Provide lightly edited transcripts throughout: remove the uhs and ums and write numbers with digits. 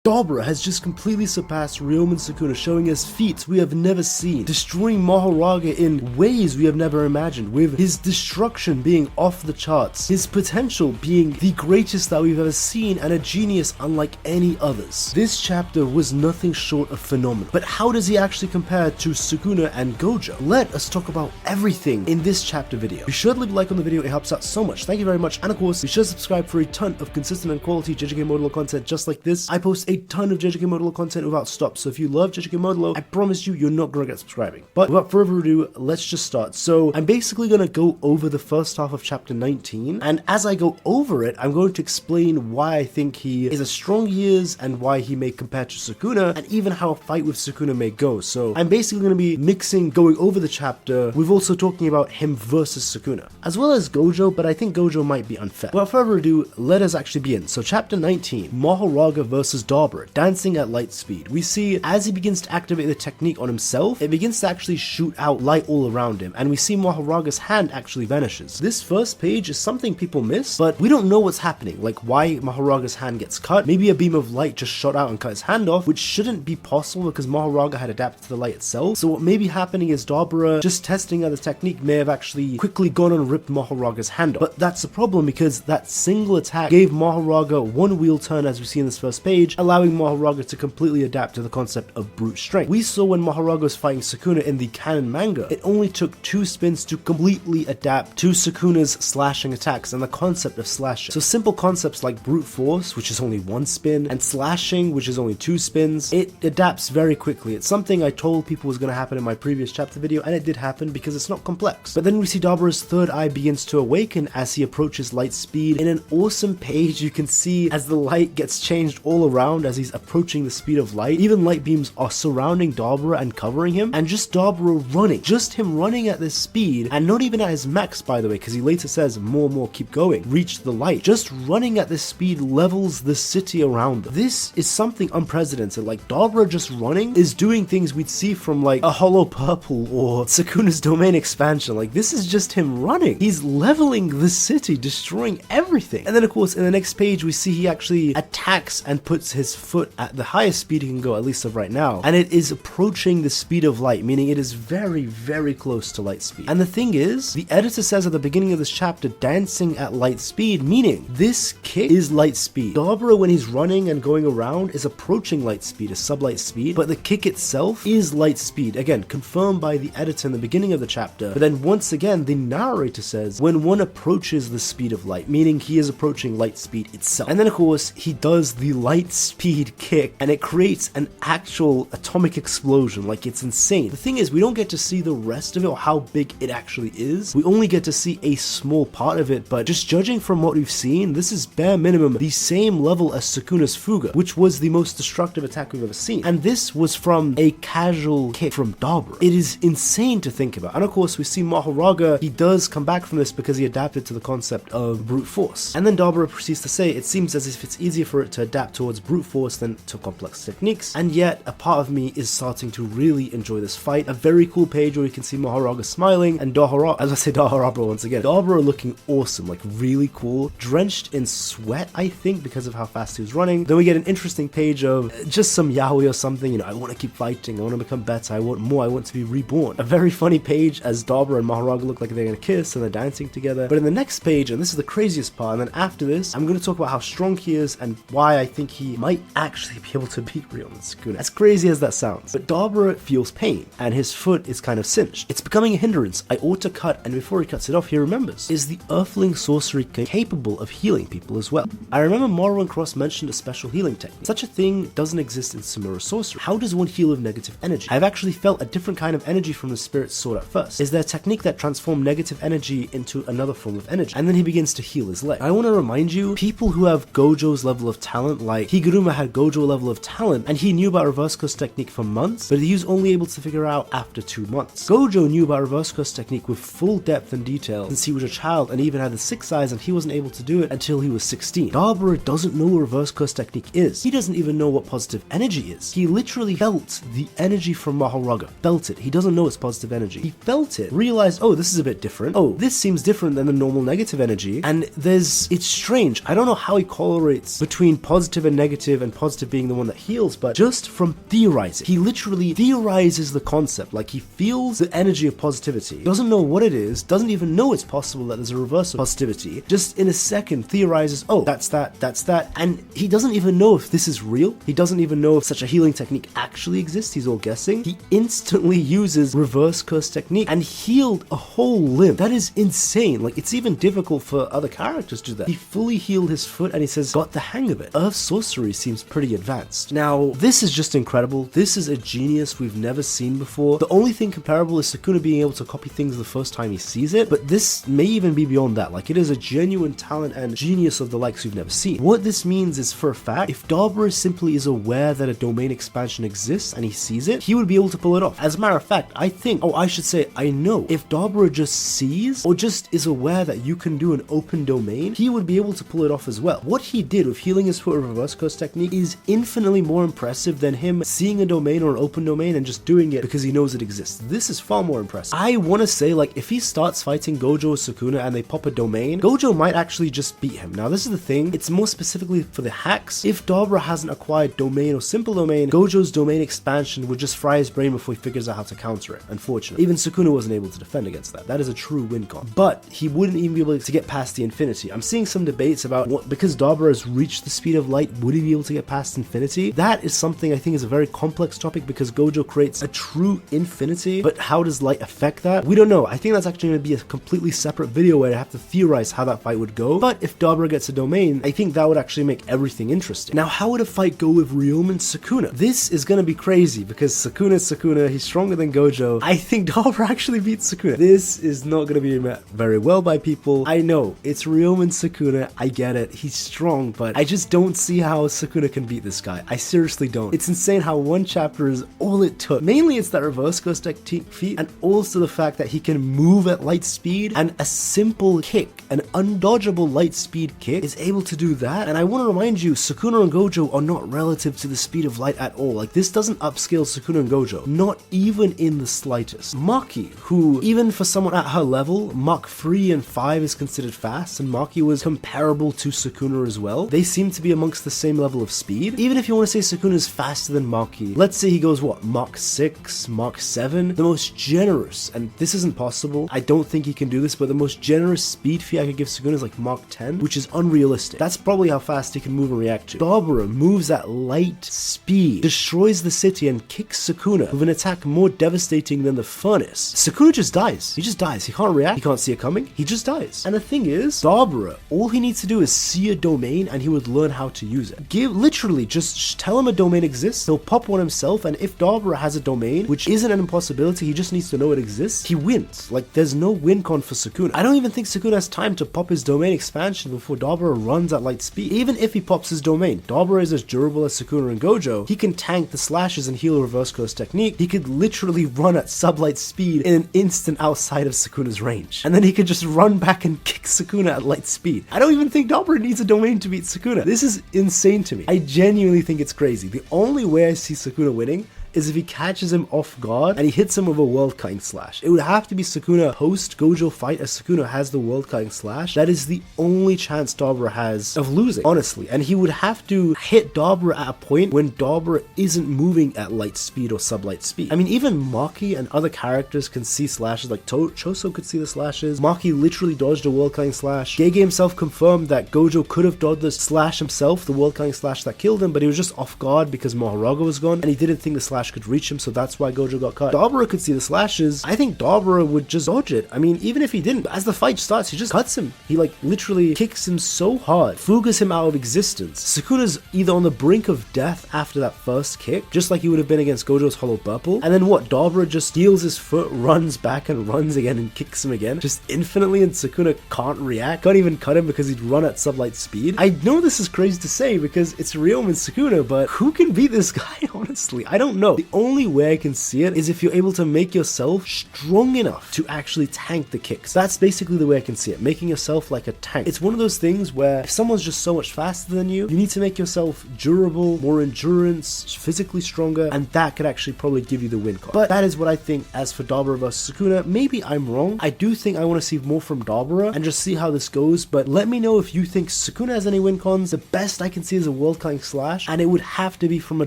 Dabura has just completely surpassed Ryomen Sukuna, showing us feats we have never seen, destroying Mahoraga in ways we have never imagined, with his destruction being off the charts, his potential being the greatest that we've ever seen, and a genius unlike any others. This chapter was nothing short of phenomenal. But how does he actually compare to Sukuna and Gojo? Let us talk about everything in this chapter video. Be sure to leave a like on the video, it helps out so much. Thank you very much, and of course, be sure to subscribe for a ton of consistent and quality JJK Modulo content just like this. I post a ton of JJK Modulo content without stop, so if you love JJK Modulo, I promise you're not gonna regret subscribing. But without further ado, let's just start. So I'm basically gonna go over the first half of chapter 19, and as I go over it, I'm going to explain why I think he is as strong he is, and why he may compare to Sukuna, and even how a fight with Sukuna may go. So I'm basically going to be mixing going over the chapter with also talking about him versus Sukuna, as well as Gojo, but I think Gojo might be unfair. Without further ado, let us actually begin. So chapter 19, Mahoraga versus Dabura, dancing at light speed. We see as he begins to activate the technique on himself, it begins to actually shoot out light all around him, and we see Mahoraga's hand actually vanishes. This first page is something people miss, but we don't know what's happening, like why Mahoraga's hand gets cut. Maybe a beam of light just shot out and cut his hand off, which shouldn't be possible because Mahoraga had adapted to the light itself. So what may be happening is Dabura, just testing out the technique, may have actually quickly gone and ripped Mahoraga's hand off. But that's the problem, because that single attack gave Mahoraga one wheel turn, as we see in this first page, allowing Mahoraga to completely adapt to the concept of brute strength. We saw when Mahoraga was fighting Sukuna in the canon manga, it only took 2 spins to completely adapt to Sukuna's slashing attacks and the concept of slashing. So simple concepts like brute force, which is only 1 spin, and slashing, which is only 2 spins, it adapts very quickly. It's something I told people was going to happen in my previous chapter video, and it did happen because it's not complex. But then we see Dabura's third eye begins to awaken as he approaches light speed. In an awesome page, you can see as the light gets changed all around as he's approaching the speed of light. Even light beams are surrounding Dabura and covering him, and just Dabura running, just him running at this speed, and not even at his max, by the way, because he later says more, keep going, reach the light. Just running at this speed levels the city around them. This is something unprecedented. Like, Dabura just running is doing things we'd see from like a Hollow Purple or Sukuna's domain expansion. Like, this is just him running. He's leveling the city, destroying everything. And then of course in the next page we see he actually attacks and puts his foot at the highest speed he can go, at least of right now, and it is approaching the speed of light, meaning it is very close to light speed. And the thing is, the editor says at the beginning of this chapter, dancing at light speed, meaning this kick is light speed. Dabura, when he's running and going around, is approaching light speed, a sublight speed, but the kick itself is light speed. Again, confirmed by the editor in the beginning of the chapter, but then once again the narrator says when one approaches the speed of light, meaning he is approaching light speed itself. And then of course he does the light speed kick, and it creates an actual atomic explosion. Like, it's insane. The thing is, we don't get to see the rest of it or how big it actually is. We only get to see a small part of it, but just judging from what we've seen, this is bare minimum the same level as Sukuna's Fuga, which was the most destructive attack we've ever seen. And this was from a casual kick from Dabura. It is insane to think about. And of course we see Mahoraga, he does come back from this because he adapted to the concept of brute force. And then Dabura proceeds to say, it seems as if it's easier for it to adapt towards brute force than to complex techniques, and yet a part of me is starting to really enjoy this fight. A very cool page where we can see Mahoraga smiling, and Dabura once again, Dabura looking awesome, like really cool, drenched in sweat, I think, because of how fast he was running. Then we get an interesting page of just some yaoi or something, you know, I want to keep fighting, I want to become better, I want more, I want to be reborn. A very funny page as Dabura and Mahoraga look like they're gonna kiss and they're dancing together. But in the next page, and this is the craziest part, and then after this, I'm gonna talk about how strong he is and why I think he might actually be able to beat Ryomen Sukuna. As crazy as that sounds. But Dabura feels pain, and his foot is kind of cinched. It's becoming a hindrance. I ought to cut, and before he cuts it off, he remembers. Is the Earthling sorcery capable of healing people as well? I remember Moro and Cross mentioned a special healing technique. Such a thing doesn't exist in Sumura sorcery. How does one heal with negative energy? I've actually felt a different kind of energy from the spirit sword at first. Is there a technique that transforms negative energy into another form of energy? And then he begins to heal his leg. I want to remind you, people who have Gojo's level of talent, like Higuruma had Gojo level of talent, and he knew about reverse curse technique for months, but he was only able to figure out after 2 months. Gojo knew about reverse curse technique with full depth and detail since he was a child and even had the 6 eyes, and he wasn't able to do it until he was 16. Dabura doesn't know what reverse curse technique is. He doesn't even know what positive energy is. He literally felt the energy from Mahoraga. Felt it. He doesn't know it's positive energy. He felt it, realized, oh, this is a bit different. Oh, this seems different than the normal negative energy. And it's strange. I don't know how he correlates between positive and negative negative and positive being the one that heals, but just from theorizing. He literally theorizes the concept, like he feels the energy of positivity, doesn't know what it is, doesn't even know it's possible that there's a reverse of positivity, just in a second theorizes, oh, that's that, and he doesn't even know if this is real. He doesn't even know if such a healing technique actually exists. He's all guessing. He instantly uses reverse curse technique and healed a whole limb. That is insane. Like, it's even difficult for other characters to do that. He fully healed his foot and he says, got the hang of it. Earth sorcery seems pretty advanced. Now, this is just incredible. This is a genius we've never seen before. The only thing comparable is Sukuna being able to copy things the first time he sees it, but this may even be beyond that. Like, it is a genuine talent and genius of the likes we've never seen. What this means is, for a fact, if Dabura simply is aware that a domain expansion exists and he sees it, he would be able to pull it off. As a matter of fact, I know, if Dabura just sees or just is aware that you can do an open domain, he would be able to pull it off as well. What he did with healing his foot with reverse curse technique is infinitely more impressive than him seeing a domain or an open domain and just doing it because he knows it exists. This is far more impressive. I want to say, like, if he starts fighting Gojo or Sukuna and they pop a domain, Gojo might actually just beat him. Now, this is the thing, it's more specifically for the hacks. If Dabura hasn't acquired domain or simple domain, Gojo's domain expansion would just fry his brain before he figures out how to counter it, unfortunately. Even Sukuna wasn't able to defend against that. That is a true win con. But he wouldn't even be able to get past the infinity. I'm seeing some debates about what, because Dabura has reached the speed of light, would he be able to get past infinity? That is something I think is a very complex topic because Gojo creates a true infinity, but how does light affect that? We don't know. I think that's actually going to be a completely separate video where I have to theorize how that fight would go. But if Dabura gets a domain, I think that would actually make everything interesting. Now, how would a fight go with Ryoma and Sukuna? This is going to be crazy because Sukuna's Sukuna, he's stronger than Gojo. I think Dabura actually beats Sukuna. This is not going to be met very well by people. I know, it's Ryoma and Sukuna, I get it, he's strong, but I just don't see how Sukuna can beat this guy. I seriously don't. It's insane how one chapter is all it took. Mainly it's that reverse curse technique feat, and also the fact that he can move at light speed, and a simple kick, an undodgeable light speed kick, is able to do that. And I want to remind you, Sukuna and Gojo are not relative to the speed of light at all. Like, this doesn't upscale Sukuna and Gojo, not even in the slightest. Maki, who, even for someone at her level, Mach 3 and 5 is considered fast, and Maki was comparable to Sukuna as well. They seem to be amongst the same level of speed. Even if you want to say Sukuna is faster than Maki, let's say he goes, what, Mach 6, Mach 7? The most generous, and this isn't possible, I don't think he can do this, but the most generous speed feat I could give Sukuna is like Mach 10, which is unrealistic. That's probably how fast he can move and react to. Dabura moves at light speed, destroys the city, and kicks Sukuna with an attack more devastating than the furnace. Sukuna just dies. He just dies. He can't react. He can't see it coming. He just dies. And the thing is, Dabura, all he needs to do is see a domain and he would learn how to use it. Literally, just tell him a domain exists, he'll pop one himself, and if Dabura has a domain, which isn't an impossibility, he just needs to know it exists, he wins. Like, there's no win con for Sukuna. I don't even think Sukuna has time to pop his domain expansion before Dabura runs at light speed. Even if he pops his domain, Dabura is as durable as Sukuna and Gojo. He can tank the slashes and heal a reverse curse technique. He could literally run at sublight speed in an instant outside of Sukuna's range. And then he could just run back and kick Sukuna at light speed. I don't even think Dabura needs a domain to beat Sukuna. This is insane to me. I genuinely think it's crazy. The only way I see Sukuna winning is if he catches him off guard and he hits him with a world-cutting slash. It would have to be Sukuna post-Gojo fight as Sukuna has the world-cutting slash. That is the only chance Dabura has of losing, honestly. And he would have to hit Dabura at a point when Dabura isn't moving at light speed or sublight speed. I mean, even Maki and other characters can see slashes, like Choso could see the slashes. Maki literally dodged a world-cutting slash. Gege himself confirmed that Gojo could have dodged the slash himself, the world-cutting slash that killed him, but he was just off guard because Mahoraga was gone, and he didn't think the slash could reach him, so that's why Gojo got cut. Dabura could see the slashes. I think Dabura would just dodge it. I mean, even if he didn't, as the fight starts, he just cuts him. He like literally kicks him so hard, fugas him out of existence. Sukuna's either on the brink of death after that first kick, just like he would have been against Gojo's hollow purple, and then what, Dabura just heals his foot, runs back and runs again and kicks him again, just infinitely, and Sukuna can't react, can't even cut him because he'd run at sublight speed. I know this is crazy to say because it's Ryoma and Sukuna, but who can beat this guy, honestly? I don't know. No, the only way I can see it is if you're able to make yourself strong enough to actually tank the kicks. That's basically the way I can see it, making yourself like a tank. It's one of those things where if someone's just so much faster than you need to make yourself durable, more endurance, physically stronger, and that could actually probably give you the win card. But that is what I think. As for Dabura versus Sukuna, maybe I'm wrong. I do think I want to see more from Dabura and just see how this goes, but let me know if you think Sukuna has any win cons. The best I can see is a world cutting slash, and it would have to be from a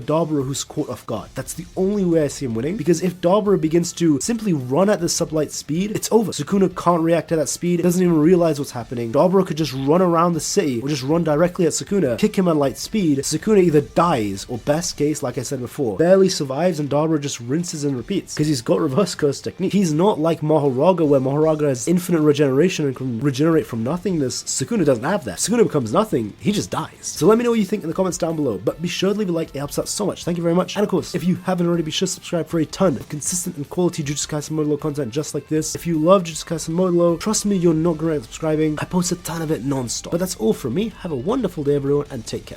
Dabura who's caught off guard. That's the only way I see him winning, because if Dabura begins to simply run at the sublight speed, it's over. Sukuna can't react to that speed, doesn't even realize what's happening. Dabura could just run around the city or just run directly at Sukuna, kick him at light speed. Sukuna either dies or, best case, like I said before, barely survives, and Dabura just rinses and repeats because he's got reverse curse technique. He's not like Mahoraga, where Mahoraga has infinite regeneration and can regenerate from nothingness. Sukuna doesn't have that. Sukuna becomes nothing, he just dies. So let me know what you think in the comments down below, but be sure to leave a like, it helps out so much. Thank you very much. And of course, if you haven't already, be sure to subscribe for a ton of consistent and quality Jujutsu Kaisen Modulo content just like this. If you love Jujutsu Kaisen Modulo, trust me, you're not gonna regret subscribing. I post a ton of it non-stop. But that's all from me. Have a wonderful day, everyone, and take care.